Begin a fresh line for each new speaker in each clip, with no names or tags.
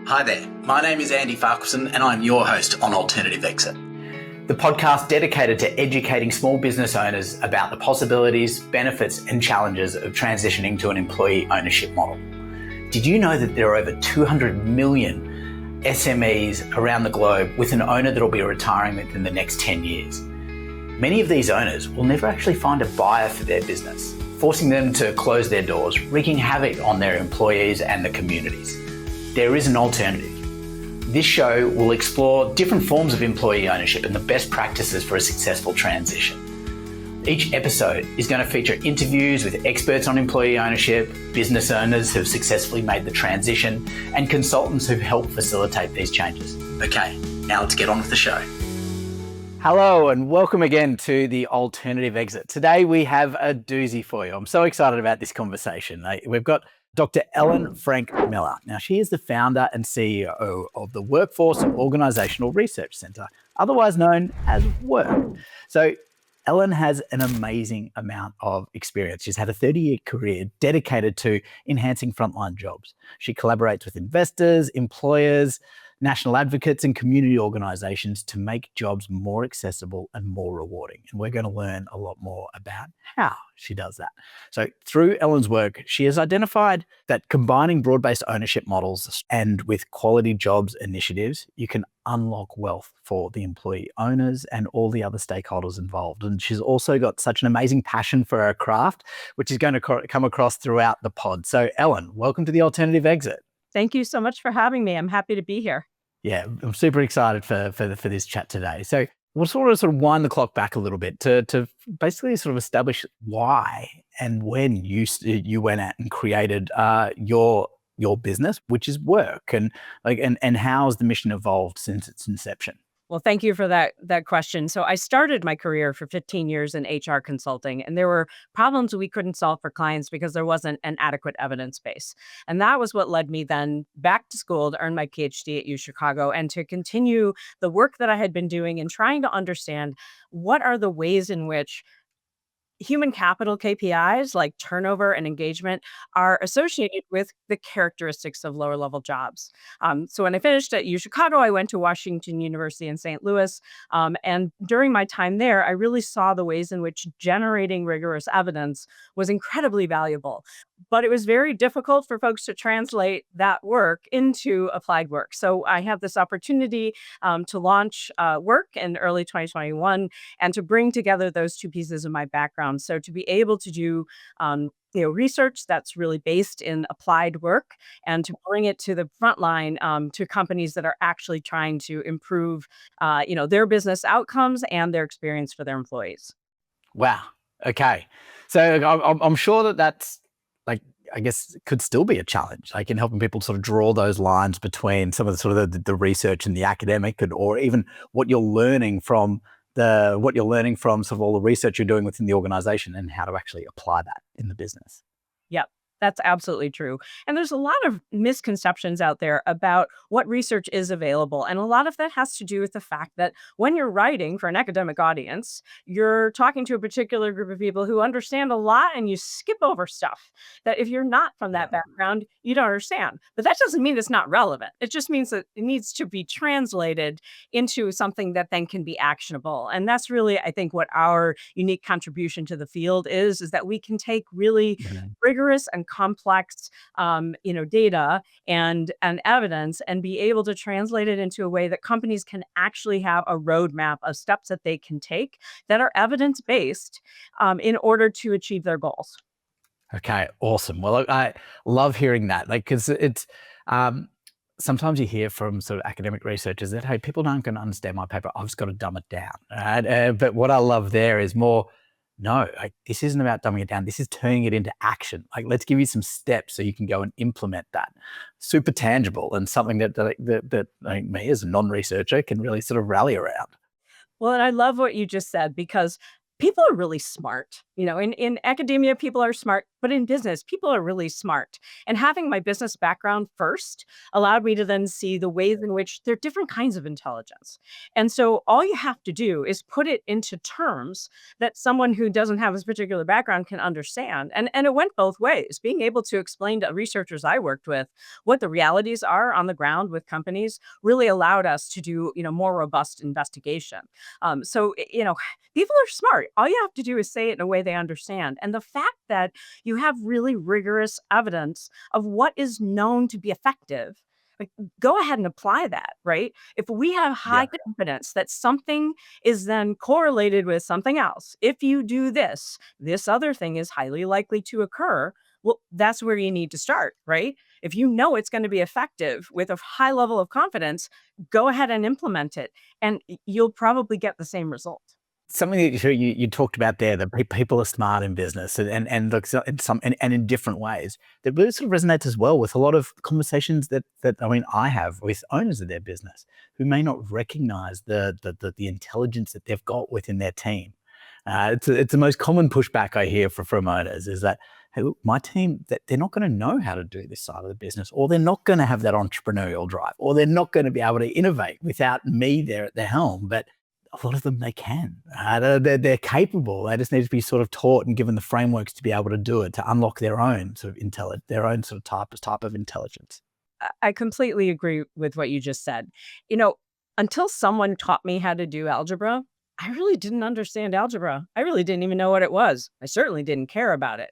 Hi there, my name is Andy Farquharson and I'm your host on Alternative Exit, the podcast dedicated to educating small business owners about the possibilities, benefits and challenges of transitioning to an employee ownership model. Did you know that there are over 200 million SMEs around the globe with an owner that will be retiring within the next 10 years? Many of these owners will never actually find a buyer for their business, forcing them to close their doors, wreaking havoc on their employees and the communities. There is an alternative. This show will explore different forms of employee ownership and the best practices for a successful transition. Each episode is going to feature interviews with experts on employee ownership, business owners who've successfully made the transition, and consultants who've helped facilitate these changes. Okay, now let's get on with the show. Hello and welcome again to the Alternative Exit. Today we have a doozy for you. I'm so excited about this conversation. We've got Dr. Ellen Frank-Miller. Now, she is the founder and CEO of the Workforce and Organisational Research Centre, otherwise known as WORK. So, Ellen has an amazing amount of experience. She's had a 30-year career dedicated to enhancing frontline jobs. She collaborates with investors, employers, national advocates and community organisations to make jobs more accessible and more rewarding. And we're going to learn a lot more about how she does that. So through Ellen's work, she has identified that combining broad-based ownership models and with quality jobs initiatives, you can unlock wealth for the employee owners and all the other stakeholders involved. And she's also got such an amazing passion for her craft, which is going to come across throughout the pod. So Ellen, welcome to the Alternative Exit.
Thank you so much for having me. I'm happy to be here.
Yeah, I'm super excited for this chat today. So we'll sort of wind the clock back a little bit to basically sort of establish why and when you went out and created your business, which is WORK, and how has the mission evolved since its inception?
Well, thank you for that question. So I started my career for 15 years in HR consulting, and there were problems we couldn't solve for clients because there wasn't an adequate evidence base. And that was what led me then back to school to earn my PhD at U Chicago and to continue the work that I had been doing in trying to understand what are the ways in which human capital KPIs like turnover and engagement are associated with the characteristics of lower level jobs. So when I finished at U Chicago, I went to Washington University in St. Louis. And during my time there, I really saw the ways in which generating rigorous evidence was incredibly valuable. But it was very difficult for folks to translate that work into applied work. So I had this opportunity to launch WORK in early 2021 and to bring together those two pieces of my background. So to be able to do research that's really based in applied work and to bring it to the front line to companies that are actually trying to improve their business outcomes and their experience for their employees.
Wow. Okay. So I'm sure that's I guess could still be a challenge, like in helping people sort of draw those lines between some of the sort of the research and the academic, or even what you're learning from sort of all the research you're doing within the organization and how to actually apply that in the business.
Yep. That's absolutely true. And there's a lot of misconceptions out there about what research is available. And a lot of that has to do with the fact that when you're writing for an academic audience, you're talking to a particular group of people who understand a lot and you skip over stuff that if you're not from that background, you don't understand. But that doesn't mean it's not relevant. It just means that it needs to be translated into something that then can be actionable. And that's really, I think, what our unique contribution to the field is that we can take really rigorous and complex, data and evidence and be able to translate it into a way that companies can actually have a roadmap of steps that they can take that are evidence-based in order to achieve their goals.
Okay, awesome. Well, I love hearing that, because it's sometimes you hear from sort of academic researchers that, hey, people aren't going to understand my paper. I've just got to dumb it down. Right? But what I love there is more, no, this isn't about dumbing it down. This is turning it into action. Let's give you some steps so you can go and implement that. Super tangible and something that me as a non-researcher can really sort of rally around.
Well, and I love what you just said because people are really smart. In academia, people are smart, but in business, people are really smart. And having my business background first allowed me to then see the ways in which there are different kinds of intelligence. And so all you have to do is put it into terms that someone who doesn't have this particular background can understand. And it went both ways. Being able to explain to researchers I worked with what the realities are on the ground with companies really allowed us to do, more robust investigation. So people are smart. All you have to do is say it in a way they understand. And the fact that you have really rigorous evidence of what is known to be effective, like, go ahead and apply that, right? If we have high
Yeah.
confidence that something is then correlated with something else, if you do this, this other thing is highly likely to occur. Well, that's where you need to start, right? If you know it's going to be effective with a high level of confidence, go ahead and implement it, and you'll probably get the same result.
Something that you talked about there, that people are smart in business, and look, so in some and in different ways, that really sort of resonates as well with a lot of conversations that I mean I have with owners of their business who may not recognize the intelligence that they've got within their team. It's the most common pushback I hear from owners is that, hey, look, my team, that they're not going to know how to do this side of the business, or they're not going to have that entrepreneurial drive, or they're not going to be able to innovate without me there at the helm. But a lot of them, they can. They're capable. They just need to be sort of taught and given the frameworks to be able to do it, to unlock their own sort of their own sort of type of intelligence.
I completely agree with what you just said. You know, until someone taught me how to do algebra, I really didn't understand algebra. I really didn't even know what it was. I certainly didn't care about it.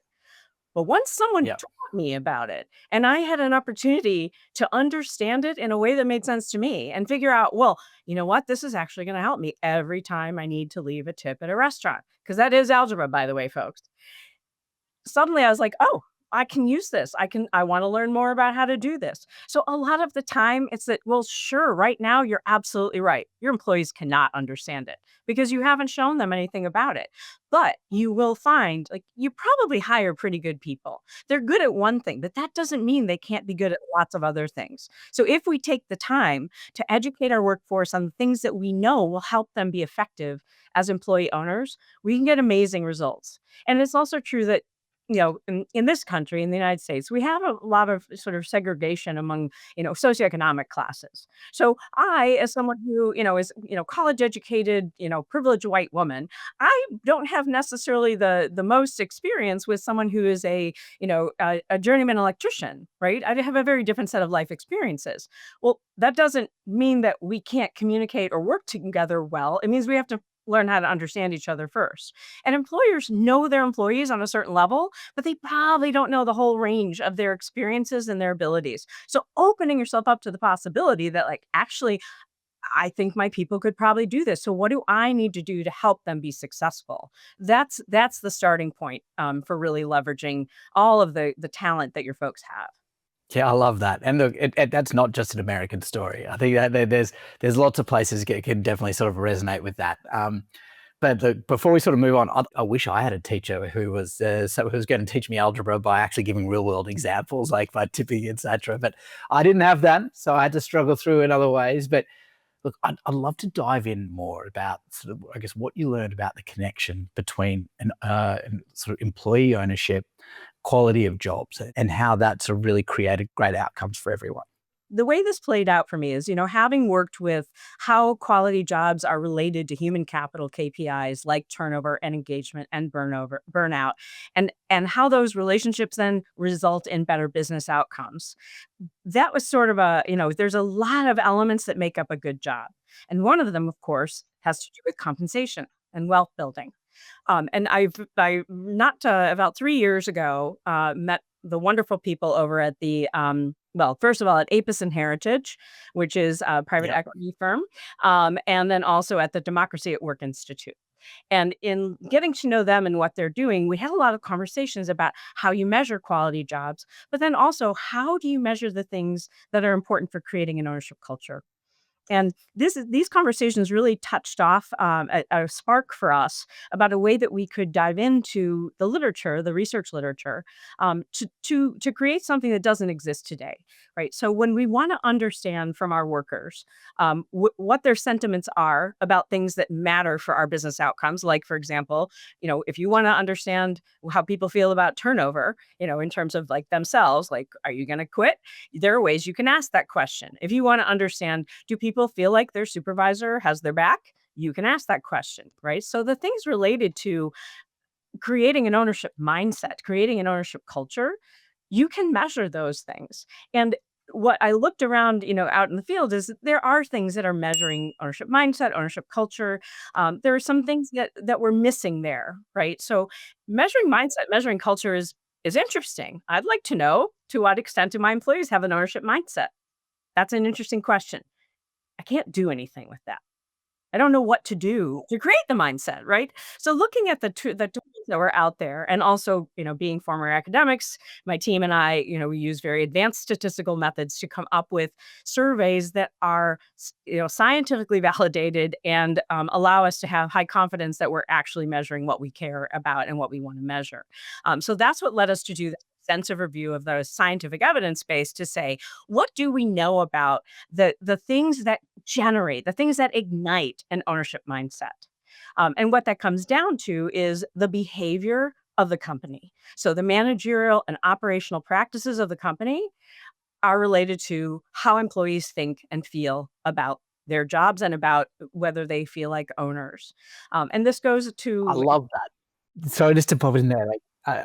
But once someone
Yeah.
taught me about it and I had an opportunity to understand it in a way that made sense to me and figure out, well, you know what? This is actually going to help me every time I need to leave a tip at a restaurant. Because that is algebra, by the way, folks. Suddenly I was like, "Oh, I can use this. I wanna learn more about how to do this." So a lot of the time it's that, well, sure, right now you're absolutely right. Your employees cannot understand it because you haven't shown them anything about it. But you will find, like, you probably hire pretty good people. They're good at one thing, but that doesn't mean they can't be good at lots of other things. So if we take the time to educate our workforce on the things that we know will help them be effective as employee owners, we can get amazing results. And it's also true that in this country, in the United States, we have a lot of sort of segregation among, socioeconomic classes. So I, as someone who, is, college educated, privileged white woman, I don't have necessarily the most experience with someone who is a journeyman electrician, right? I have a very different set of life experiences. Well, that doesn't mean that we can't communicate or work together well. It means we have to learn how to understand each other first. And employers know their employees on a certain level, but they probably don't know the whole range of their experiences and their abilities. So opening yourself up to the possibility that, like, actually, I think my people could probably do this. So what do I need to do to help them be successful? That's the starting point, for really leveraging all of the talent that your folks have.
Yeah, I love that. And look, that's not just an American story. I think that there's lots of places can definitely sort of resonate with that. But before we sort of move on, I wish I had a teacher who was who was going to teach me algebra by actually giving real world examples, like by tipping, etc. But I didn't have that, so I had to struggle through in other ways. But look, I'd love to dive in more about sort of, I guess, what you learned about the connection between an sort of employee ownership, quality of jobs, and how that sort of really created great outcomes for everyone.
The way this played out for me is, having worked with how quality jobs are related to human capital KPIs like turnover and engagement and burnout, and how those relationships then result in better business outcomes. That was sort of there's a lot of elements that make up a good job. And one of them, of course, has to do with compensation and wealth building. And I not about 3 years ago met the wonderful people over at well, first of all, at Apis and Heritage, which is a private
Yeah.
equity firm, and then also at the Democracy at Work Institute. And in getting to know them and what they're doing, we had a lot of conversations about how you measure quality jobs, but then also how do you measure the things that are important for creating an ownership culture? And these conversations really touched off a spark for us about a way that we could dive into the literature, the research literature, to create something that doesn't exist today, right? So when we want to understand from our workers what their sentiments are about things that matter for our business outcomes, like for example, if you want to understand how people feel about turnover, in terms of like themselves, like are you going to quit? There are ways you can ask that question. If you want to understand, do people feel like their supervisor has their back? You can ask that question, right? So the things related to creating an ownership mindset, creating an ownership culture, you can measure those things. And what I looked around, out in the field is there are things that are measuring ownership mindset, ownership culture. There are some things that we're missing there, right? So measuring mindset, measuring culture is interesting. I'd like to know, to what extent do my employees have an ownership mindset? That's an interesting question. I can't do anything with that. I don't know what to do to create the mindset, right? So looking at the tools that were out there, and also, being former academics, my team and I, we use very advanced statistical methods to come up with surveys that are, scientifically validated and allow us to have high confidence that we're actually measuring what we care about and what we want to measure. So that's what led us to do that extensive review of the scientific evidence base to say, what do we know about the things that generate, the things that ignite an ownership mindset. And what that comes down to is the behavior of the company. So the managerial and operational practices of the company are related to how employees think and feel about their jobs and about whether they feel like owners. And this goes
I
to
love that. So just to pop in there, like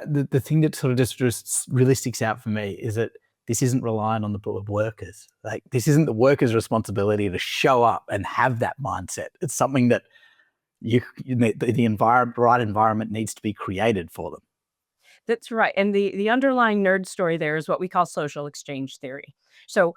the thing that sort of just really sticks out for me is that this isn't reliant on the workers. Like this isn't the workers' responsibility to show up and have that mindset. It's something that the environment, right environment needs to be created for them.
That's right, and the underlying nerd story there is what we call social exchange theory. So,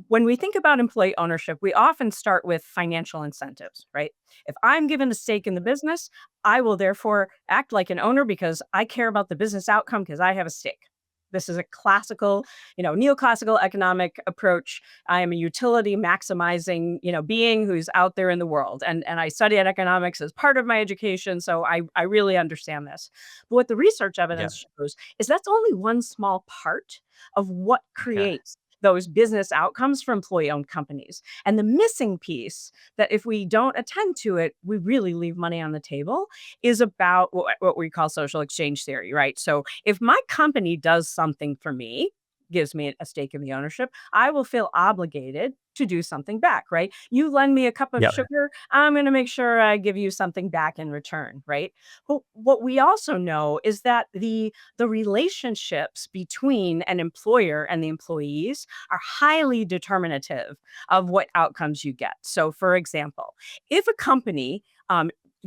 when we think about employee ownership, we often start with financial incentives, right? If I'm given a stake in the business, I will therefore act like an owner because I care about the business outcome because I have a stake. This is a classical, neoclassical economic approach. I am a utility maximizing, being who's out there in the world. And I studied economics as part of my education, so I really understand this. But what the research
Yeah.
evidence shows is that's only one small part of what
Okay.
creates those business outcomes for employee-owned companies. And the missing piece that if we don't attend to it, we really leave money on the table is about what we call social exchange theory, right? So if my company does something for me, gives me a stake in the ownership, I will feel obligated to do something back, right? You lend me a cup of
Yeah.
sugar, I'm going to make sure I give you something back in return, right? But what we also know is that the relationships between an employer and the employees are highly determinative of what outcomes you get. So, for example, if a company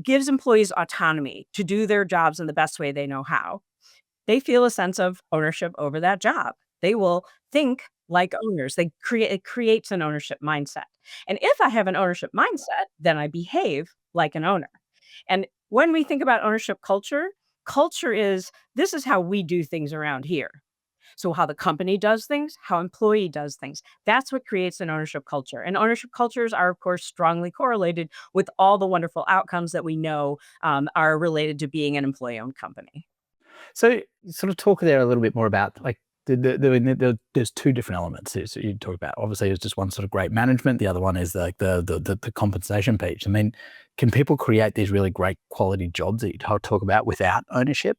gives employees autonomy to do their jobs in the best way they know how, they feel a sense of ownership over that job. They will think like owners. It creates an ownership mindset. And if I have an ownership mindset, then I behave like an owner. And when we think about ownership culture, culture is this is how we do things around here. So how the company does things, how employee does things. That's what creates an ownership culture. And ownership cultures are, of course, strongly correlated with all the wonderful outcomes that we know are related to being an employee-owned company.
So sort of talk there a little bit more about like there's two different elements. So you talk about obviously it's just one sort of great management. The other one is like the compensation piece. I mean, can people create these really great quality jobs that you talk about without ownership?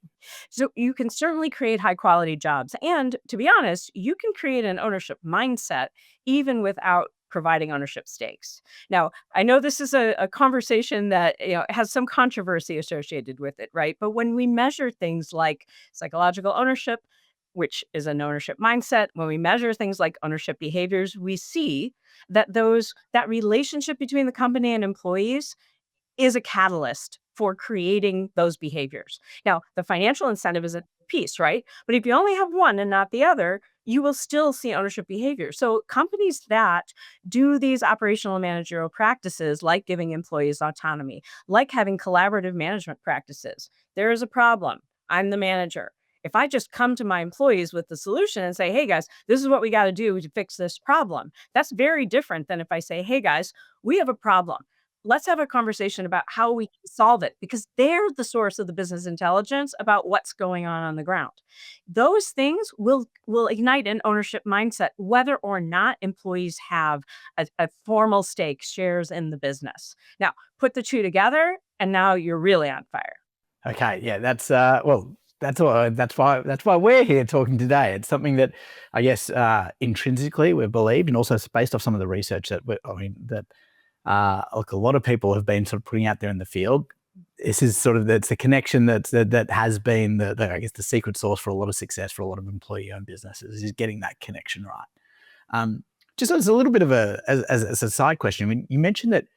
So you can certainly create high quality jobs. And to be honest, you can create an ownership mindset even without providing ownership stakes. Now, I know this is a conversation that has some controversy associated with it, right? But when we measure things like psychological ownership, which is an ownership mindset, when we measure things like ownership behaviors, we see that relationship between the company and employees is a catalyst for creating those behaviors. Now, the financial incentive is a piece, right? But if you only have one and not the other, you will still see ownership behavior. So, companies that do these operational and managerial practices, like giving employees autonomy, like having collaborative management practices, there is a problem. I'm the manager. If I just come to my employees with the solution and say, hey guys, this is what we got to do to fix this problem, that's very different than if I say, hey guys, we have a problem. Let's have a conversation about how we can solve it, because they're the source of the business intelligence about what's going on the ground. Those things will ignite an ownership mindset, whether or not employees have a formal stake, shares in the business. Now, put the two together, and now you're really on fire.
Okay, yeah, that's well, that's why we're here talking today. It's something that I guess intrinsically we believe, and also it's based off some of the research that look, a lot of people have been sort of putting out there in the field. This is sort of that's a connection that has been I guess the secret sauce for a lot of success for a lot of employee-owned businesses is getting that connection right. Just as a little bit of as a side question, I mean, you mentioned that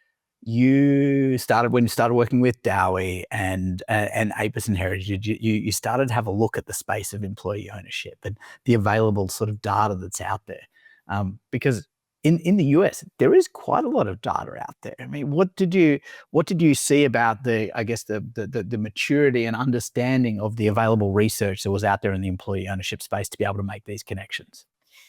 when you started working with Dowie and Apis and Heritage, you started to have a look at the space of employee ownership and the available sort of data that's out there, because in the US there is quite a lot of data out there. I mean, what did you see about the maturity and understanding of the available research that was out there in the employee ownership space to be able to make these connections?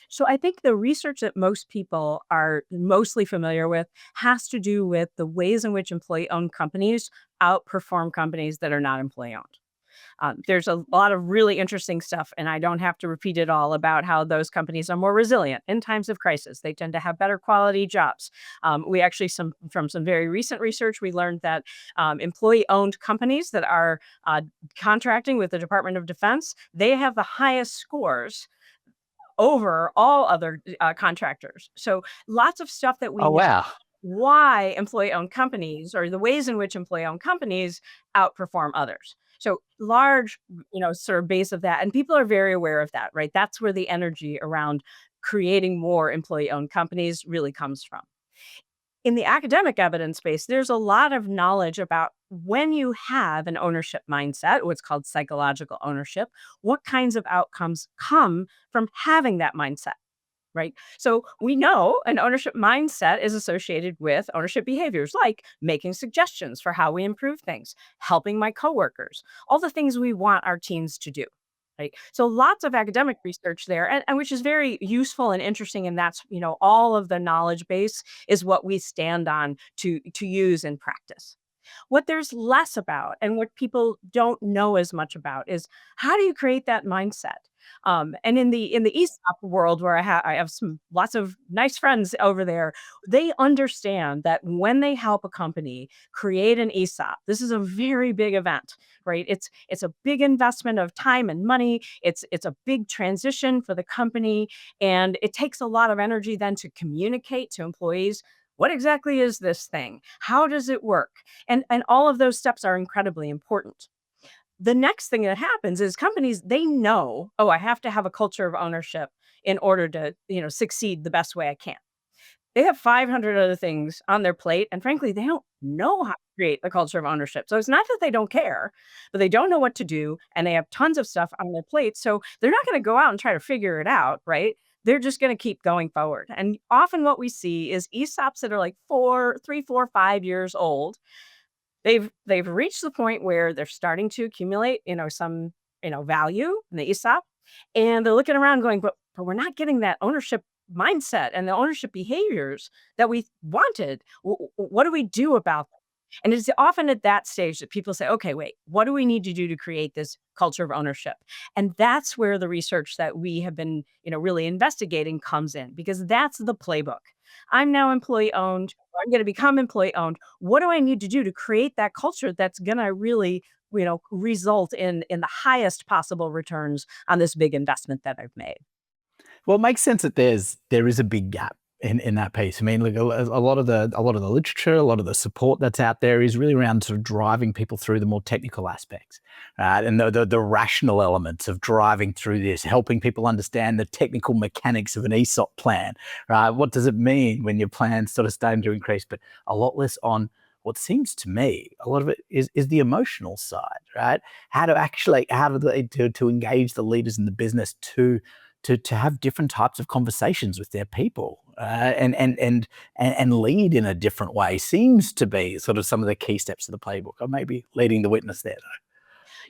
So I think the research that most people are mostly familiar with has to do with the ways in which employee-owned companies outperform companies that are not employee-owned. There's a lot of really interesting stuff, and I don't have to repeat it all about how those companies are more resilient in times of crisis. They tend to have better quality jobs. We actually, from some very recent research, we learned that employee-owned companies that are contracting with the Department of Defense, they have the highest scores over all other contractors. So lots of stuff that we
Oh,
know
wow.
why employee-owned companies, or the ways in which employee-owned companies outperform others. So large, sort of base of that, and people are very aware of that, right? That's where the energy around creating more employee-owned companies really comes from. In the academic evidence base, there's a lot of knowledge about when you have an ownership mindset, what's called psychological ownership, what kinds of outcomes come from having that mindset, right? So we know an ownership mindset is associated with ownership behaviors like making suggestions for how we improve things, helping my coworkers, all the things we want our teams to do. Right. So lots of academic research there, and which is very useful and interesting. And that's, all of the knowledge base is what we stand on to use in practice. What there's less about and what people don't know as much about is how do you create that mindset? And in the ESOP world, where I have some lots of nice friends over there, they understand that when they help a company create an ESOP, this is a very big event, right? It's a big investment of time and money. It's a big transition for the company, and it takes a lot of energy then to communicate to employees what exactly is this thing? How does it work? And all of those steps are incredibly important. The next thing that happens is companies, they know, oh, I have to have a culture of ownership in order to, succeed the best way I can. They have 500 other things on their plate, and frankly, they don't know how to create a culture of ownership. So it's not that they don't care, but they don't know what to do, and they have tons of stuff on their plate. So they're not going to go out and try to figure it out, right? They're just going to keep going forward. And often what we see is ESOPs that are like 3, 4, 5 years old. They've reached the point where they're starting to accumulate, some, value in the ESOP, and they're looking around going, but we're not getting that ownership mindset and the ownership behaviors that we wanted. What do we do about them? And it's often at that stage that people say, okay, wait, what do we need to do to create this culture of ownership? And that's where the research that we have been, really investigating comes in, because that's the playbook. I'm now employee owned. I'm going to become employee owned. What do I need to do to create that culture that's going to really, result in the highest possible returns on this big investment that I've made?
Well, it makes sense that there is a big gap in that piece. I mean, look, a lot of the literature, a lot of the support that's out there is really around sort of driving people through the more technical aspects, right? And the rational elements of driving through this, helping people understand the technical mechanics of an ESOP plan, right? What does it mean when your plan's sort of starting to increase? But a lot less on what seems to me, a lot of it is the emotional side, right? How to engage the leaders in the business to have different types of conversations with their people, and lead in a different way seems to be sort of some of the key steps of the playbook. I may be leading the witness there, though.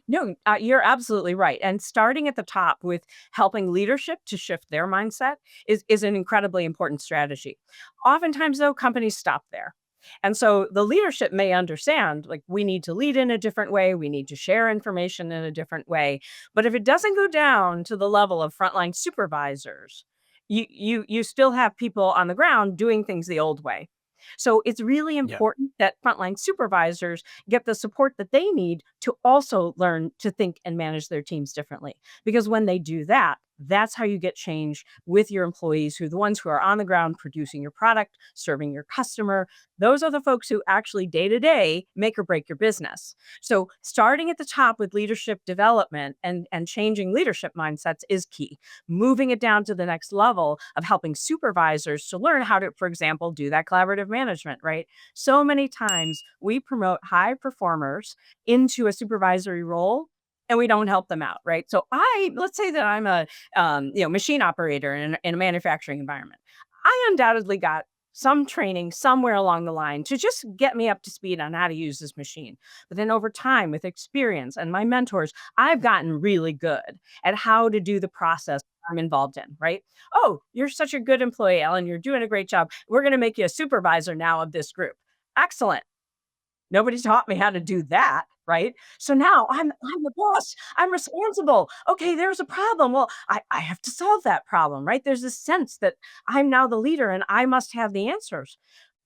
No, you're absolutely right. And starting at the top with helping leadership to shift their mindset is an incredibly important strategy. Oftentimes, though, companies stop there. And so the leadership may understand, like, we need to lead in a different way, we need to share information in a different way. But if it doesn't go down to the level of frontline supervisors, you still have people on the ground doing things the old way. So it's really
Yeah.
important that frontline supervisors get the support that they need to also learn to think and manage their teams differently. Because when they do that, that's how you get change with your employees, who are the ones who are on the ground producing your product, serving your customer. Those are the folks who actually day to day make or break your business. So starting at the top with leadership development and changing leadership mindsets is key. Moving it down to the next level of helping supervisors to learn how to, for example, do that collaborative management, right? So many times we promote high performers into a supervisory role and we don't help them out, right? So let's say that I'm a machine operator in a manufacturing environment. I undoubtedly got some training somewhere along the line to just get me up to speed on how to use this machine. But then over time, with experience and my mentors, I've gotten really good at how to do the process I'm involved in, right? Oh, you're such a good employee, Ellen. You're doing a great job. We're going to make you a supervisor now of this group. Excellent. Nobody taught me how to do that, right? So now I'm the boss. I'm responsible. Okay, there's a problem. Well, I have to solve that problem, right? There's this sense that I'm now the leader and I must have the answers.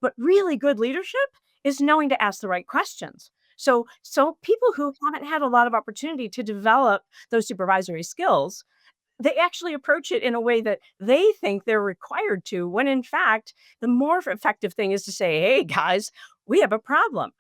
But really good leadership is knowing to ask the right questions. So people who haven't had a lot of opportunity to develop those supervisory skills, they actually approach it in a way that they think they're required to, when in fact, the more effective thing is to say, "Hey guys, we have a problem.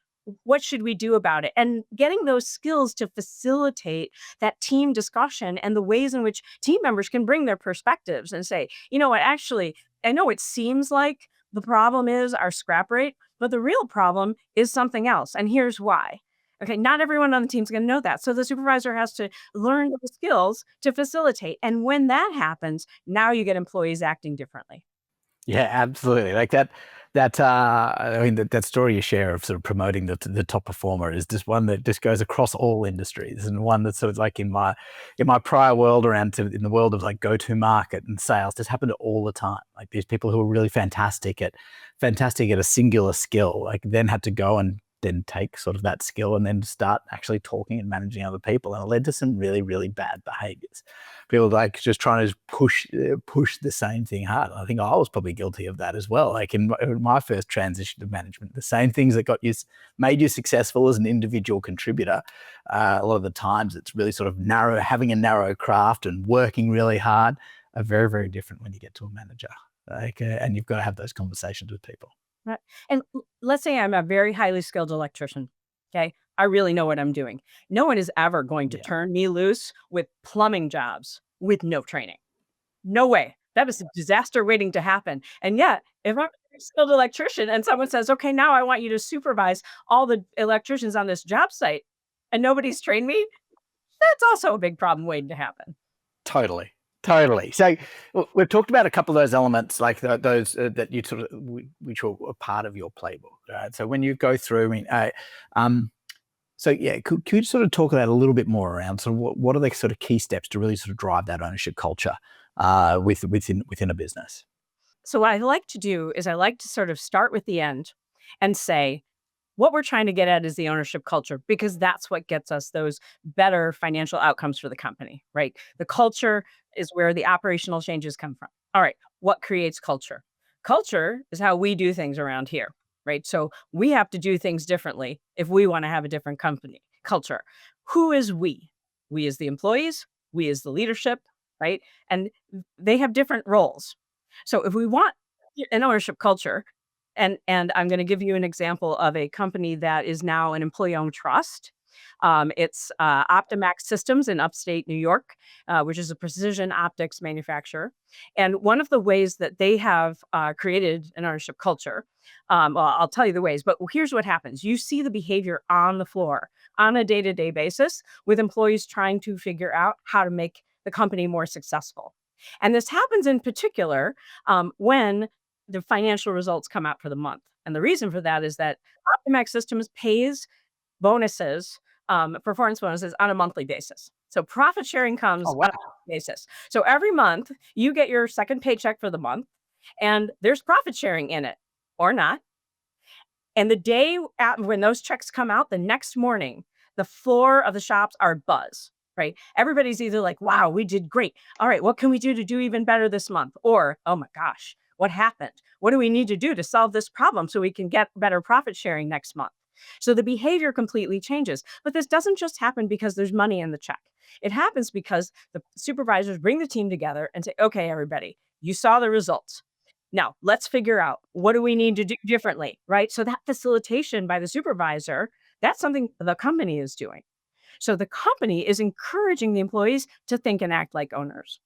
What should we do about it?" And getting those skills to facilitate that team discussion and the ways in which team members can bring their perspectives and say, "You know what, actually, I know it seems like the problem is our scrap rate, but the real problem is something else. And here's why." Okay, not everyone on the team is going to know that. So the supervisor has to learn the skills to facilitate. And when that happens, now you get employees acting differently.
Yeah, absolutely. Like I mean, that story you share of sort of promoting the top performer is just one that just goes across all industries, and one that's sort of like in my prior world in the world of like go-to market and sales, just happened all the time. Like these people who are really fantastic at a singular skill, like then had to go and then take sort of that skill and then start actually talking and managing other people, and it led to some really, really bad behaviors. People like just trying to push the same thing hard. I think I was probably guilty of that as well. Like in my first transition to management, the same things that made you successful as an individual contributor. A lot of the times, it's really sort of having a narrow craft and working really hard are very, very different when you get to a manager. Like, and you've got to have those conversations with people.
Right. And let's say I'm a very highly skilled electrician. Okay. I really know what I'm doing. No one is ever going to
Yeah,
turn me loose with plumbing jobs with no training. No way. That is a disaster waiting to happen. And yet, if I'm a very skilled electrician and someone says, okay, now I want you to supervise all the electricians on this job site and nobody's trained me, that's also a big problem waiting to happen.
totally. Totally. So we've talked about a couple of those elements, like those that you sort of, which were a part of your playbook, right? So when you go through, I mean, so yeah, could you sort of talk about a little bit more around sort of what are the sort of key steps to really sort of drive that ownership culture within a business?
So what I like to do is I like to sort of start with the end and say, what we're trying to get at is the ownership culture, because that's what gets us those better financial outcomes for the company, right? The culture is where the operational changes come from. All right, what creates culture? Culture is how we do things around here, right? So we have to do things differently if we want to have a different company culture. Who is we? We as the employees, we as the leadership, right? And they have different roles. So if we want an ownership culture, and I'm gonna give you an example of a company that is now an employee-owned trust. It's, Optimax Systems in Upstate New York, which is a precision optics manufacturer, and one of the ways that they have, created an ownership culture, well, I'll tell you the ways, but here's what happens. You see the behavior on the floor on a day-to-day basis with employees trying to figure out how to make the company more successful, and this happens in particular, when the financial results come out for the month. And the reason for that is that Optimax Systems pays bonuses performance bonuses on a monthly basis. So profit sharing
Oh,
comes on
wow.
a monthly basis. So every month you get your second paycheck for the month, and there's profit sharing in it or not. And the day when those checks come out, the next morning, the floor of the shops are buzz, right? Everybody's either like, wow, we did great. All right, what can we do to do even better this month? Or, oh my gosh, what happened? What do we need to do to solve this problem so we can get better profit sharing next month? So the behavior completely changes. But this doesn't just happen because there's money in the check. It happens because the supervisors bring the team together and say, okay, everybody, you saw the results. Now, let's figure out what do we need to do differently, right? So that facilitation by the supervisor, that's something the company is doing. So the company is encouraging the employees to think and act like owners.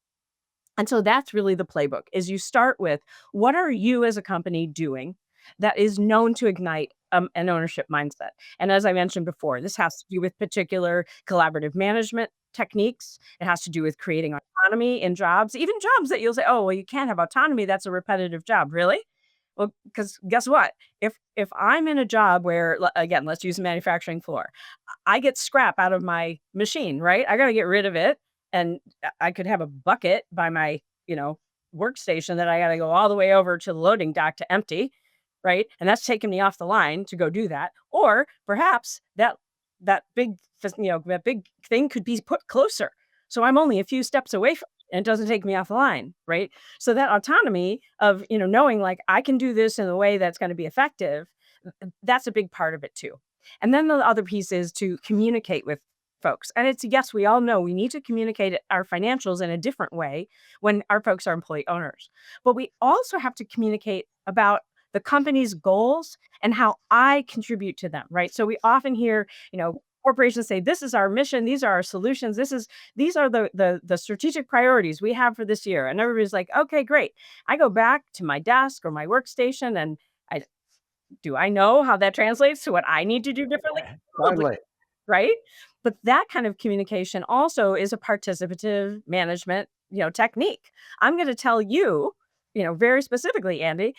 And so that's really the playbook is you start with what are you as a company doing that is known to ignite an ownership mindset. And as I mentioned before, this has to do with particular collaborative management techniques. It has to do with creating autonomy in jobs, even jobs that you'll say, oh, well, you can't have autonomy. That's a repetitive job. Really? Well, because guess what? If I'm in a job where, again, let's use the manufacturing floor, I get scrap out of my machine, right? I got to get rid of it, and I could have a bucket by my, you know, workstation that I got to go all the way over to the loading dock to empty, right? And that's taking me off the line to go do that. Or perhaps that big, that big thing could be put closer, so I'm only a few steps away from it, and it doesn't take me off the line, right? So that autonomy of knowing like I can do this in a way that's going to be effective, that's a big part of it too. And then the other piece is to communicate with folks. And it's yes, we all know we need to communicate our financials in a different way when our folks are employee owners. But we also have to communicate about the company's goals and how I contribute to them, right? So we often hear, corporations say, this is our mission, these are our solutions, these are the strategic priorities we have for this year. And everybody's like, okay, great. I go back to my desk or my workstation and I do I know how that translates to what I need to do differently?
Yeah,
Probably,
totally.
right? But that kind of communication also is a participative management, technique. I'm going to tell you, very specifically, Andy,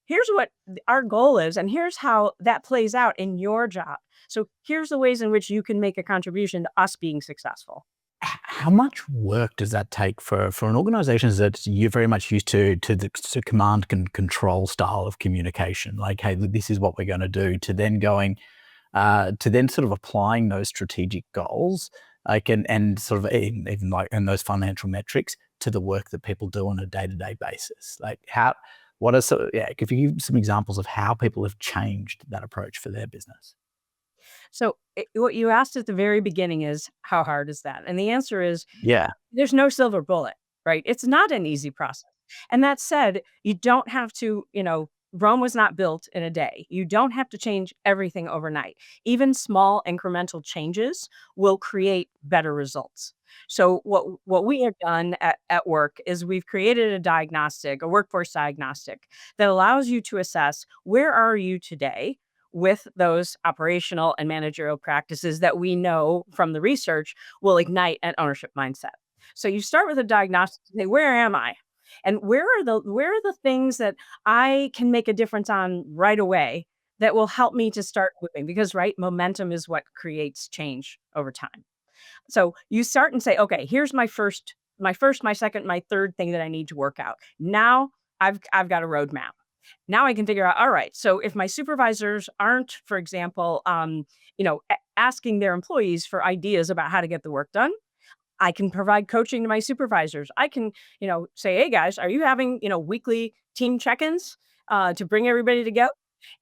here's what our goal is, and here's how that plays out in your job. So here's the ways in which you can make a contribution to us being successful.
How much work does that take for an organization that you're very much used to command and control style of communication? Like, hey, this is what we're going to do. To then sort of applying those strategic goals, like and sort of even like in those financial metrics to the work that people do on a day-to-day basis. Like if you give some examples of how people have changed that approach for their business.
So what you asked at the very beginning is, how hard is that? And the answer is,
Yeah.
there's no silver bullet, right? It's not an easy process. And that said, you don't have to, Rome was not built in a day. You don't have to change everything overnight. Even small incremental changes will create better results. So what we have done at work is we've created a workforce diagnostic that allows you to assess where are you today with those operational and managerial practices that we know from the research will ignite an ownership mindset. So you start with a diagnostic, say, where am I? And where are the things that I can make a difference on right away that will help me to start moving? Because right, momentum is what creates change over time. So you start and say, okay, here's my second, my third thing that I need to work out. Now I've got a roadmap. Now I can figure out, all right, so if my supervisors aren't, for example, asking their employees for ideas about how to get the work done, I can provide coaching to my supervisors. I can, say, hey guys, are you having, weekly team check-ins to bring everybody together?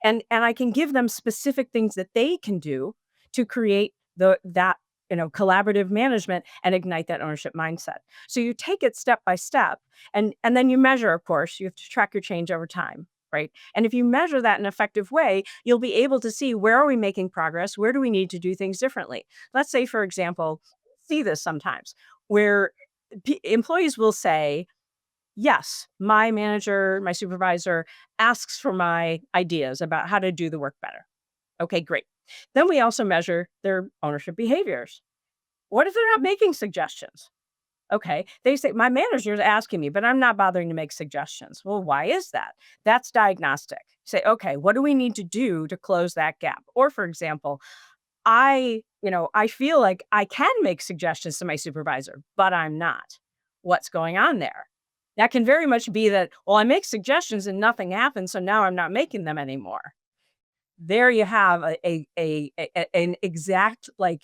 And I can give them specific things that they can do to create that collaborative management and ignite that ownership mindset. So you take it step by step, and then you measure. Of course, you have to track your change over time, right? And if you measure that in an effective way, you'll be able to see where are we making progress, where do we need to do things differently. Let's say, for example, see this sometimes where employees will say, yes, my manager, my supervisor asks for my ideas about how to do the work better. Okay, great. Then we also measure their ownership behaviors. What if they're not making suggestions? Okay, they say, my manager is asking me, but I'm not bothering to make suggestions. Well, why is that? That's diagnostic. Say, okay, what do we need to do to close that gap? Or, for example, I I feel like I can make suggestions to my supervisor, but I'm not. What's going on there? That can very much be that, well, I make suggestions and nothing happens, so now I'm not making them anymore. There you have an exact, like,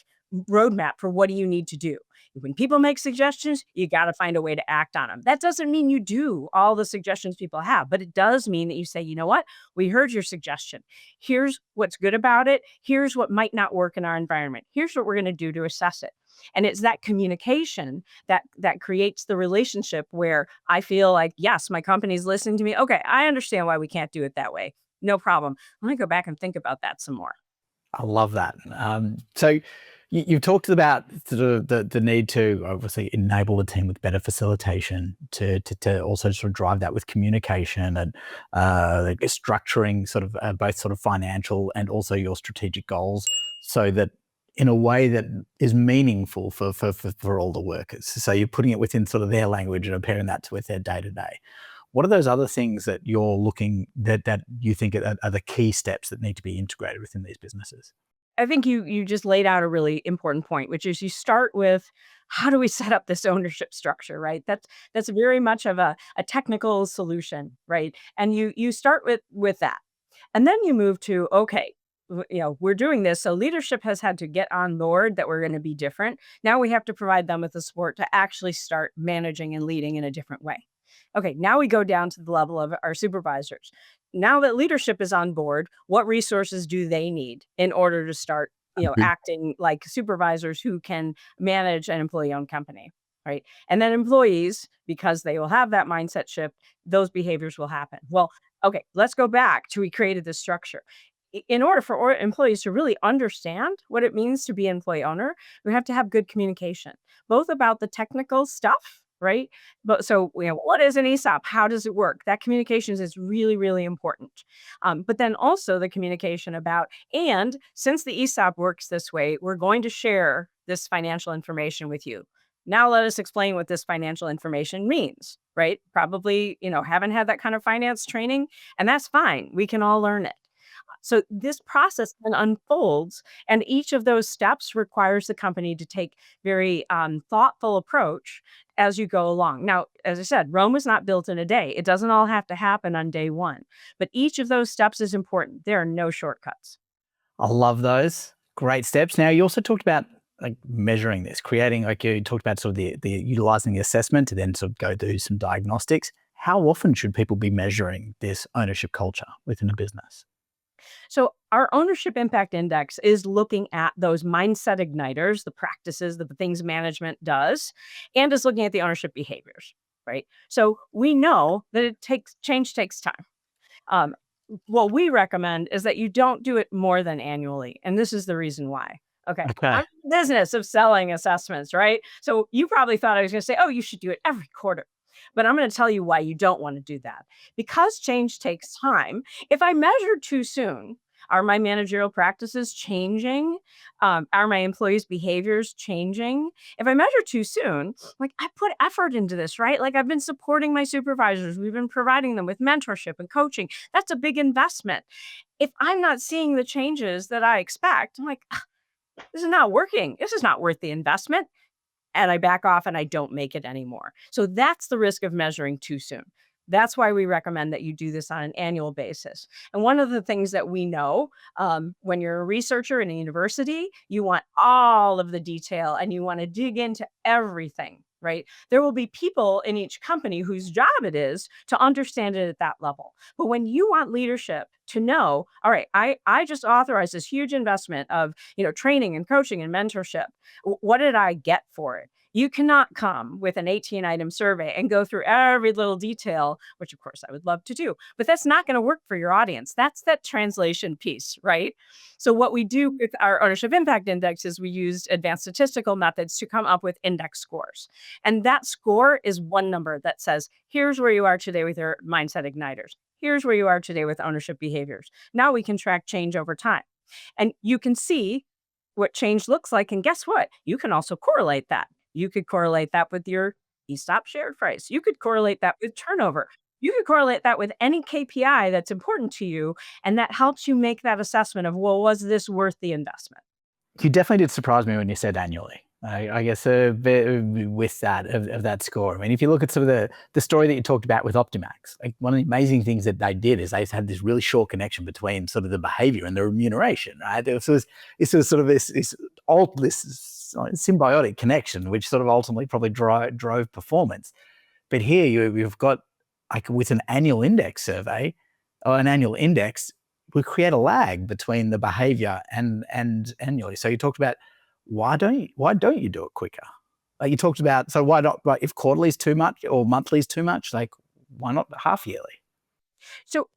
roadmap for what do you need to do. When people make suggestions, you gotta find a way to act on them. That doesn't mean you do all the suggestions people have, but it does mean that you say, "You know what? We heard your suggestion. Here's what's good about it. Here's what might not work in our environment. Here's what we're gonna do to assess it." And it's that communication that creates the relationship where I feel like, "Yes, my company's listening to me. Okay, I understand why we can't do it that way. No problem. Let me go back and think about that some more."
I love that. So you've talked about sort of the need to obviously enable the team with better facilitation to also sort of drive that with communication and structuring sort of both sort of financial and also your strategic goals so that in a way that is meaningful for all the workers. So you're putting it within sort of their language and pairing that with their day to day. What are those other things that you're looking that you think are the key steps that need to be integrated within these businesses?
I think you just laid out a really important point, which is you start with how do we set up this ownership structure, right? That's very much of a technical solution, right? And you start with that. And then you move to, okay, we're doing this. So leadership has had to get on board that we're going to be different. Now we have to provide them with the support to actually start managing and leading in a different way. Okay, now we go down to the level of our supervisors. Now that leadership is on board, what resources do they need in order to start,
Mhm.
acting like supervisors who can manage an employee-owned company, right? And then employees, because they will have that mindset shift, those behaviors will happen. Well, okay, let's go back to we created this structure. In order for employees to really understand what it means to be an employee owner, we have to have good communication, both about the technical stuff, right? But so, what is an ESOP? How does it work? That communications is really, really important. But then also the communication about, and since the ESOP works this way, we're going to share this financial information with you. Now let us explain what this financial information means, right? Probably, haven't had that kind of finance training, and that's fine. We can all learn it. So this process then unfolds, and each of those steps requires the company to take very thoughtful approach as you go along. Now, as I said, Rome was not built in a day. It doesn't all have to happen on day one, but each of those steps is important. There are no shortcuts.
I love those. Great steps. Now, you also talked about like measuring this, creating, like you talked about sort of the utilizing the assessment to then sort of go do some diagnostics. How often should people be measuring this ownership culture within a business?
So, our ownership impact index is looking at those mindset igniters, the practices, the things management does, and is looking at the ownership behaviors, right? So, we know that change takes time. Um, what we recommend is that you don't do it more than annually, and this is the reason why. Okay,
Okay.
I'm in the business of selling assessments, right? So you probably thought I was going to say, "Oh, you should do it every quarter," but I'm going to tell you why you don't want to do that. Because change takes time. If I measure too soon, are my managerial practices changing? Are my employees' behaviors changing? If I measure too soon, like I put effort into this, right? Like I've been supporting my supervisors, we've been providing them with mentorship and coaching. That's a big investment. If I'm not seeing the changes that I expect, I'm like, "Ah, this is not working. This is not worth the investment." And I back off and I don't make it anymore. So that's the risk of measuring too soon. That's why we recommend that you do this on an annual basis. And one of the things that we know, when you're a researcher in a university, you want all of the detail and you want to dig into everything, right? There will be people in each company whose job it is to understand it at that level. But when you want leadership to know, all right, I just authorized this huge investment of, training and coaching and mentorship. What did I get for it? You cannot come with an 18-item survey and go through every little detail, which of course I would love to do, but that's not going to work for your audience. That's that translation piece, right? So what we do with our ownership impact index is we use advanced statistical methods to come up with index scores. And that score is one number that says, here's where you are today with your mindset igniters. Here's where you are today with ownership behaviors. Now we can track change over time. And you can see what change looks like. And guess what? You can also correlate that. You could correlate that with your ESOP share price. You could correlate that with turnover. You could correlate that with any KPI that's important to you. And that helps you make that assessment of, well, was this worth the investment?
You definitely did surprise me when you said annually. I guess with that of that score. I mean, if you look at some of the story that you talked about with Optimax, like one of the amazing things that they did is they had this really short connection between sort of the behavior and the remuneration, right? This was sort of this symbiotic connection, which sort of ultimately probably drove performance. But here you've got, like, with an annual index survey or an annual index, we create a lag between the behavior and annually. So you talked about why don't you do it quicker? Like you talked about, so why not? Like if quarterly is too much or monthly is too much, like why not half yearly?
So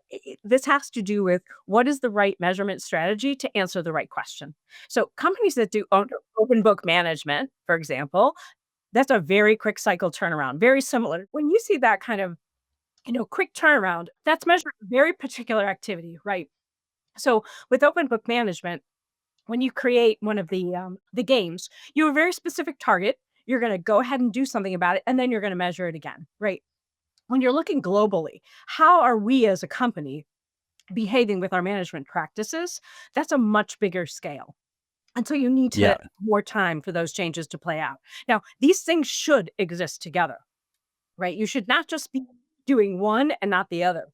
this has to do with what is the right measurement strategy to answer the right question. So companies that do open book management, for example, that's a very quick cycle turnaround, very similar. When you see that kind of, quick turnaround, that's measuring a very particular activity, right? So with open book management, when you create one of the games, you have a very specific target. You're going to go ahead and do something about it, and then you're going to measure it again, right? When you're looking globally, how are we as a company behaving with our management practices? That's a much bigger scale. And so you need to
Yeah.
more time for those changes to play out. Now, these things should exist together, right? You should not just be doing one and not the other.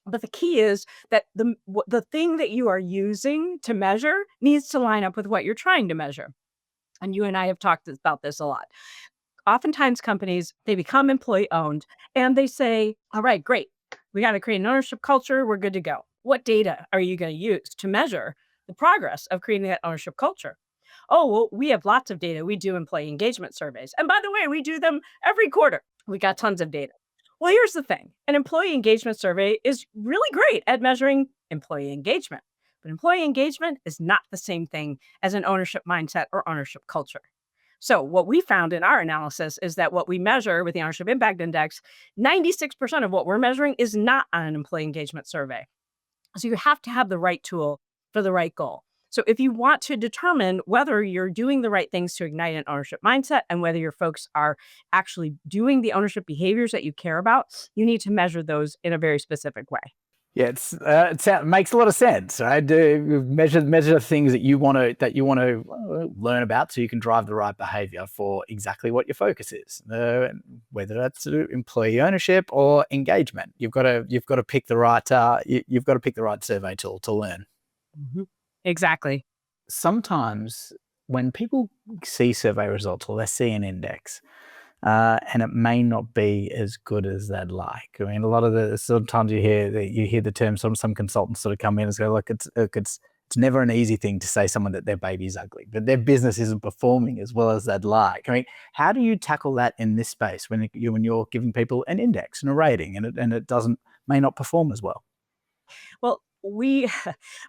But the key is that the thing that you are using to measure needs to line up with what you're trying to measure. And you and I have talked about this a lot. Oftentimes companies, they become employee owned and they say, all right, great. We got to create an ownership culture. We're good to go. What data are you going to use to measure the progress of creating that ownership culture? Oh, well, we have lots of data. We do employee engagement surveys. And by the way, we do them every quarter. We got tons of data. Well, here's the thing. An employee engagement survey is really great at measuring employee engagement. But employee engagement is not the same thing as an ownership mindset or ownership culture. So, what we found in our analysis is that what we measure with the Ownership Impact Index, 96% of what we're measuring is not on an employee engagement survey. So, you have to have the right tool for the right goal. So, if you want to determine whether you're doing the right things to ignite an ownership mindset and whether your folks are actually doing the ownership behaviors that you care about, you need to measure those in a very specific way.
Yeah, it makes a lot of sense, right? Measure things that you want to learn about, so you can drive the right behavior for exactly what your focus is. Whether that's employee ownership or engagement, you've got to pick the right you've got to pick the right survey tool to learn.
Mhm. Exactly.
Sometimes when people see survey results or they see an index, and it may not be as good as they'd like. I mean, a lot of sometimes you hear the term. Some consultants sort of come in and go, "Look, it's never an easy thing to say someone that their baby's ugly, but their business isn't performing as well as they'd like." I mean, how do you tackle that in this space when you're giving people an index and a rating, and it may not perform as well?
Well, we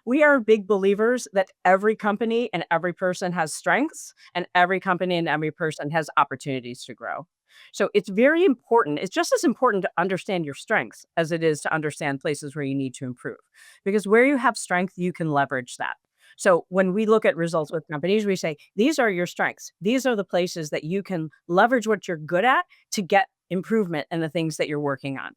we are big believers that every company and every person has strengths and every company and every person has opportunities to grow. So it's very important. It's just as important to understand your strengths as it is to understand places where you need to improve. Because where you have strength, you can leverage that. So when we look at results with companies, we say, these are your strengths. These are the places that you can leverage what you're good at to get improvement in the things that you're working on.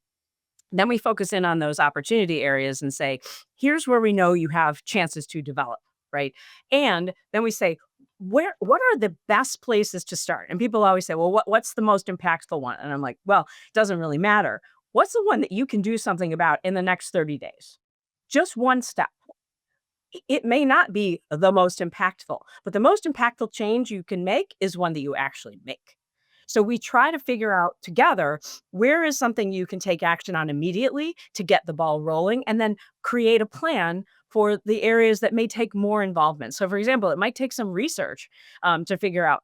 Then we focus in on those opportunity areas and say, here's where we know you have chances to develop, right? And then we say, what are the best places to start? And people always say, well, what's the most impactful one? And I'm like, well, it doesn't really matter. What's the one that you can do something about in the next 30 days? Just one step. It may not be the most impactful, but the most impactful change you can make is one that you actually make. So we try to figure out together where is something you can take action on immediately to get the ball rolling, and then create a plan for the areas that may take more involvement. So, for example, it might take some research to figure out,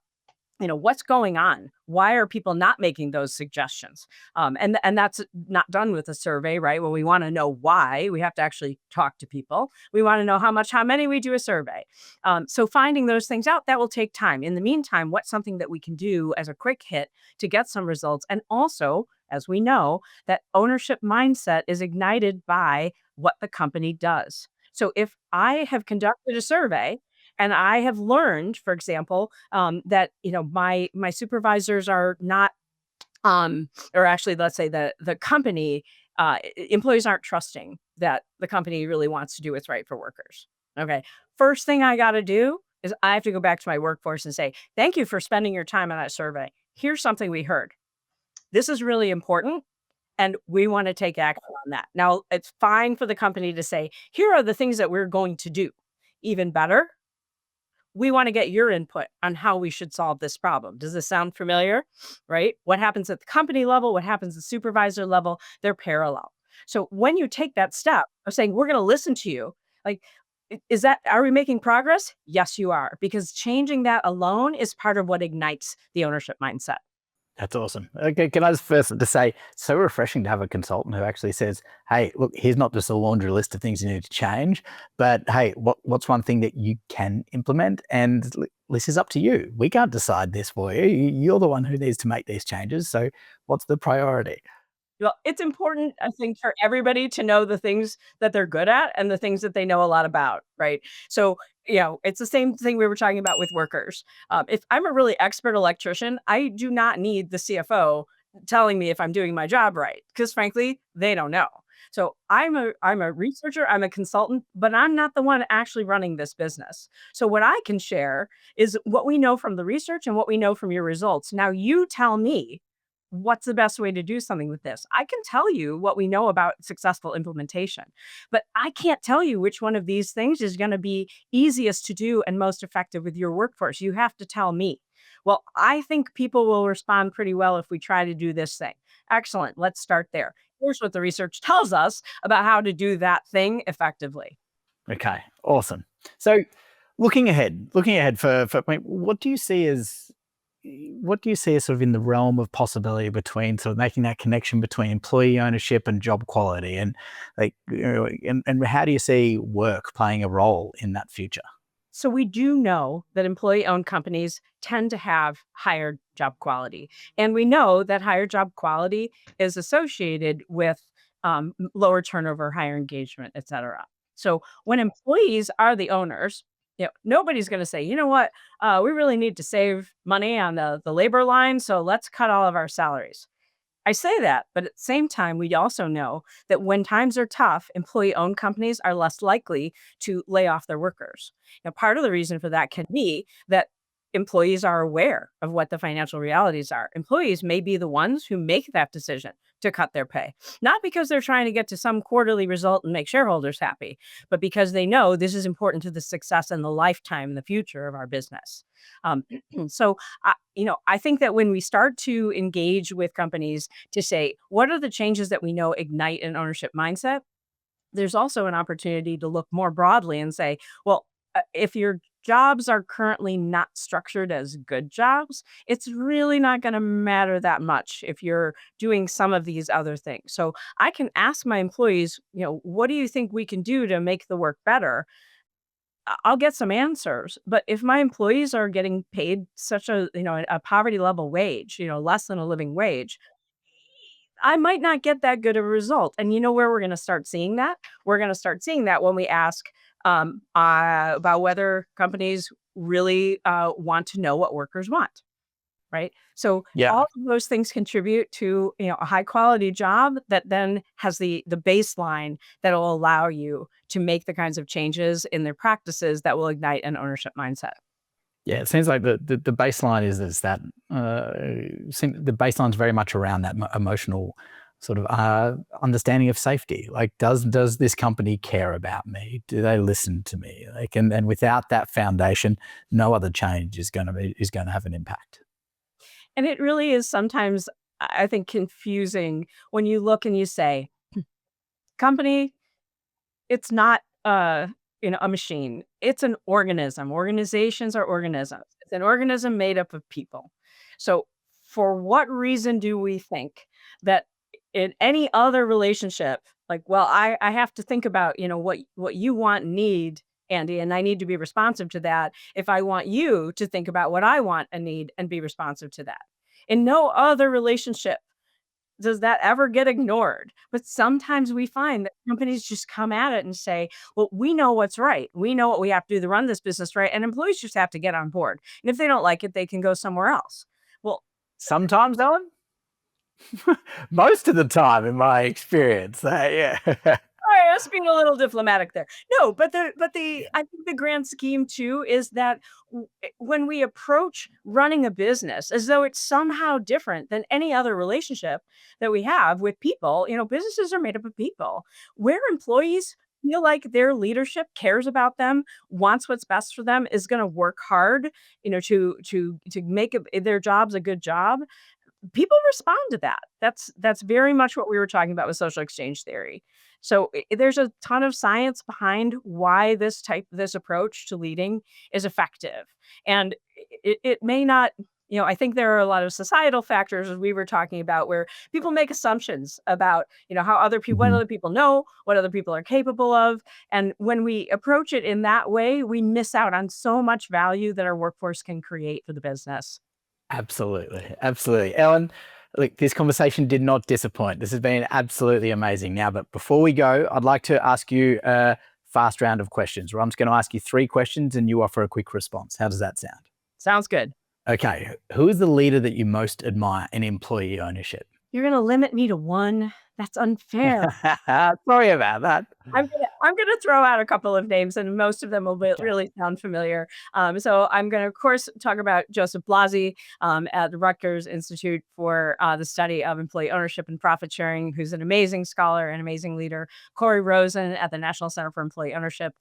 what's going on. Why are people not making those suggestions? And that's not done with a survey, right? Well, we want to know why. We have to actually talk to people. We want to know how many we do a survey. So finding those things out, that will take time. In the meantime, what's something that we can do as a quick hit to get some results? And also, as we know, that ownership mindset is ignited by what the company does. So if I have conducted a survey and I have learned, for example, that my supervisors are not, or actually, let's say the company employees aren't trusting that the company really wants to do what's right for workers. Okay, first thing I got to do is I have to go back to my workforce and say, thank you for spending your time on that survey. Here's something we heard. This is really important, and we want to take action on that. Now, it's fine for the company to say, here are the things that we're going to do. Even better, we want to get your input on how we should solve this problem. Does this sound familiar? Right? What happens at the company level? What happens at the supervisor level? They're parallel. So when you take that step of saying, we're going to listen to you, like, are we making progress? Yes, you are, because changing that alone is part of what ignites the ownership mindset.
That's awesome. Okay, can I just first to say, so refreshing to have a consultant who actually says, "Hey, look, here's not just a laundry list of things you need to change, but hey, what's one thing that you can implement? And this is up to you. We can't decide this for you. You're the one who needs to make these changes. So, what's the priority?"
Well, it's important, I think, for everybody to know the things that they're good at and the things that they know a lot about, right? So, it's the same thing we were talking about with workers. If I'm a really expert electrician, I do not need the CFO telling me if I'm doing my job right, because frankly, they don't know. So I'm a researcher, I'm a consultant, but I'm not the one actually running this business. So what I can share is what we know from the research and what we know from your results. Now you tell me what's the best way to do something with this? I can tell you what we know about successful implementation, but I can't tell you which one of these things is going to be easiest to do and most effective with your workforce. You have to tell me. Well, I think people will respond pretty well if we try to do this thing. Excellent. Let's start there. Here's what the research tells us about how to do that thing effectively.
Okay, awesome. So, looking ahead for I mean, what do you see as sort of in the realm of possibility between sort of making that connection between employee ownership and job quality, and and how do you see work playing a role in that future?
So we do know that employee-owned companies tend to have higher job quality, and we know that higher job quality is associated with lower turnover, higher engagement, et cetera. So when employees are the owners, nobody's going to say, you know what, we really need to save money on the labor line, so let's cut all of our salaries. I say that, but at the same time, we also know that when times are tough, employee owned companies are less likely to lay off their workers. Now, part of the reason for that can be that employees are aware of what the financial realities are. Employees may be the ones who make that decision to cut their pay, not because they're trying to get to some quarterly result and make shareholders happy, but because they know this is important to the success and the lifetime and the future of our business. Um, so, I think that when we start to engage with companies to say, what are the changes that we know ignite an ownership mindset? There's also an opportunity to look more broadly and say, well, if your jobs are currently not structured as good jobs, it's really not going to matter that much if you're doing some of these other things. So I can ask my employees, what do you think we can do to make the work better? I'll get some answers, but if my employees are getting paid such a poverty level wage, less than a living wage, I might not get that good of a result. And you know where we're going to start seeing that? We're going to start seeing that when we ask about whether companies really want to know what workers want, right? So
Yeah.
all of those things contribute to a high quality job that then has the baseline that will allow you to make the kinds of changes in their practices that will ignite an ownership mindset.
Yeah, it seems like the baseline is that the baseline's very much around that emotional sort of understanding of safety. Like, does this company care about me? Do they listen to me? Like, and without that foundation, no other change is going to have an impact.
And it really is sometimes, I think, confusing when you look and you say, company, it's not a machine. It's an organism. Organizations are organisms. It's an organism made up of people. So for what reason do we think that in any other relationship, like, well, I have to think about, what you want and need, Andy, and I need to be responsive to that if I want you to think about what I want and need and be responsive to that. In no other relationship does that ever get ignored? But sometimes we find that companies just come at it and say, well, we know what's right. We know what we have to do to run this business right. And employees just have to get on board. And if they don't like it, they can go somewhere else. Well,
Sometimes, Ellen, most of the time, in my experience, yeah.
all right, just being a little diplomatic there. No, but the I think the grand scheme too is that when we approach running a business as though it's somehow different than any other relationship that we have with people, businesses are made up of people. Where employees feel like their leadership cares about them, wants what's best for them, is going to work hard, to make their jobs a good job, people respond to that. That's very much what we were talking about with social exchange theory. So there's a ton of science behind why this approach to leading is effective. And it may not, I think there are a lot of societal factors as we were talking about where people make assumptions about, how what
Mhm.
other people know, what other people are capable of. And when we approach it in that way, we miss out on so much value that our workforce can create for the business.
Absolutely. Absolutely. Ellen, look, this conversation did not disappoint. This has been absolutely amazing. Now, but before we go, I'd like to ask you a fast round of questions where I'm just going to ask you 3 questions and you offer a quick response. How does that sound?
Sounds good.
Okay. Who is the leader that you most admire in employee ownership?
You're going to limit me to one? That's unfair.
Sorry about that.
I'm gonna throw out a couple of names, and most of them will
Okay.
really sound familiar. So I'm gonna, of course, talk about Joseph Blasi at the Rutgers Institute for the Study of Employee Ownership and Profit Sharing, who's an amazing scholar and amazing leader. Corey Rosen at the National Center for Employee Ownership.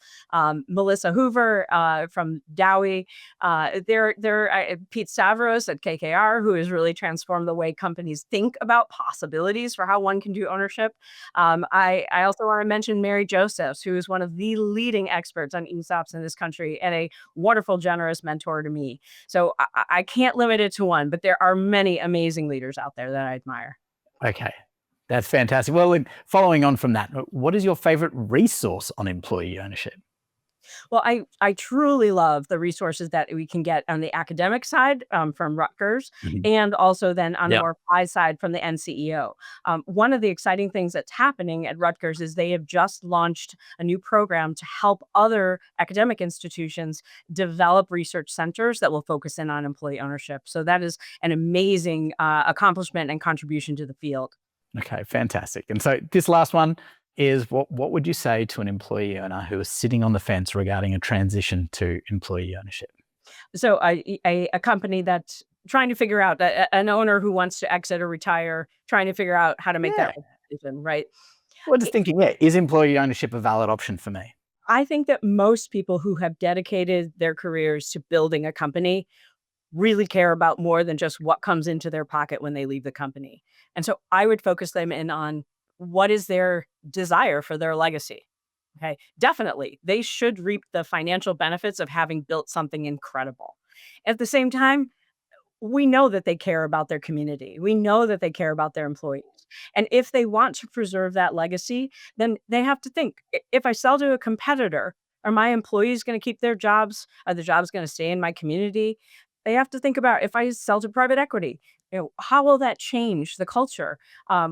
Melissa Hoover from Dowie. Pete Stavros at KKR, who has really transformed the way companies think about possibilities for how one can do ownership. I also want to mention Mary Josephs, who is one of the leading experts on ESOPs in this country and a wonderful, generous mentor to me. So I can't limit it to one, but there are many amazing leaders out there that I admire.
Okay. That's fantastic. Well, following on from that, what is your favorite resource on employee ownership?
Well, I truly love the resources that we can get on the academic side from Rutgers,
Mhm.
and also then on the
Yeah.
more applied side from the NCEO. One of the exciting things that's happening at Rutgers is they have just launched a new program to help other academic institutions develop research centers that will focus in on employee ownership. So that is an amazing accomplishment and contribution to the field.
Okay, fantastic. And so this last one is what would you say to an employee owner who is sitting on the fence regarding a transition to employee ownership?
So a company that's trying to figure out an owner who wants to exit or retire, trying to figure out how to make
Yeah.
that decision, right?
Well, just thinking, yeah, is employee ownership a valid option for me?
I think that most people who have dedicated their careers to building a company really care about more than just what comes into their pocket when they leave the company. And so I would focus them in on what is their desire for their legacy. Okay. Definitely, they should reap the financial benefits of having built something incredible. At the same time, we know that they care about their community. We know that they care about their employees. And if they want to preserve that legacy, then they have to think, If I sell to a competitor, are my employees going to keep their jobs? Are the jobs going to stay in my community? They have to think about, if I sell to private equity, how will that change the culture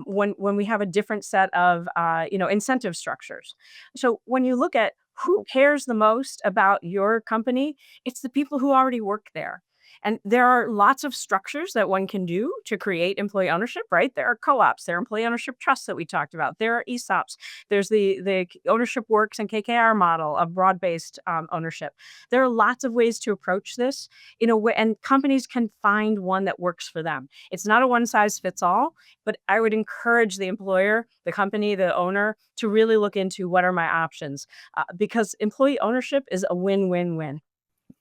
when we have a different set of incentive structures? So when you look at who cares the most about your company, it's the people who already work there. And there are lots of structures that one can do to create employee ownership, right? There are co-ops, there are employee ownership trusts that we talked about. There are ESOPs. There's the Ownership Works and KKR model of broad-based ownership. There are lots of ways to approach this, and companies can find one that works for them. It's not a one size fits all, but I would encourage the employer, the company, the owner to really look into what are my options, because employee ownership is a win-win-win.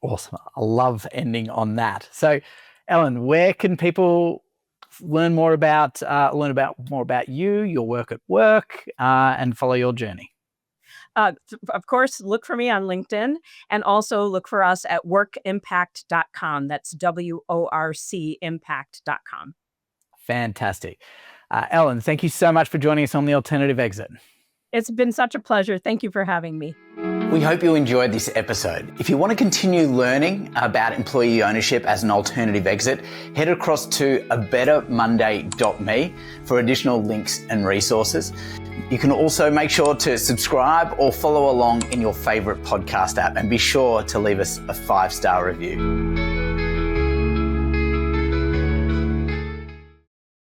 Awesome. I love ending on that. So, Ellen, where can people learn about more about you, your work at work, and follow your journey?
Of course, look for me on LinkedIn, and also look for us at workimpact.com. That's WORC impact.com.
Fantastic. Ellen, thank you so much for joining us on The Alternative Exit.
It's been such a pleasure. Thank you for having me.
We hope you enjoyed this episode. If you want to continue learning about employee ownership as an alternative exit, head across to abettermonday.me for additional links and resources. You can also make sure to subscribe or follow along in your favorite podcast app, and be sure to leave us a 5-star review.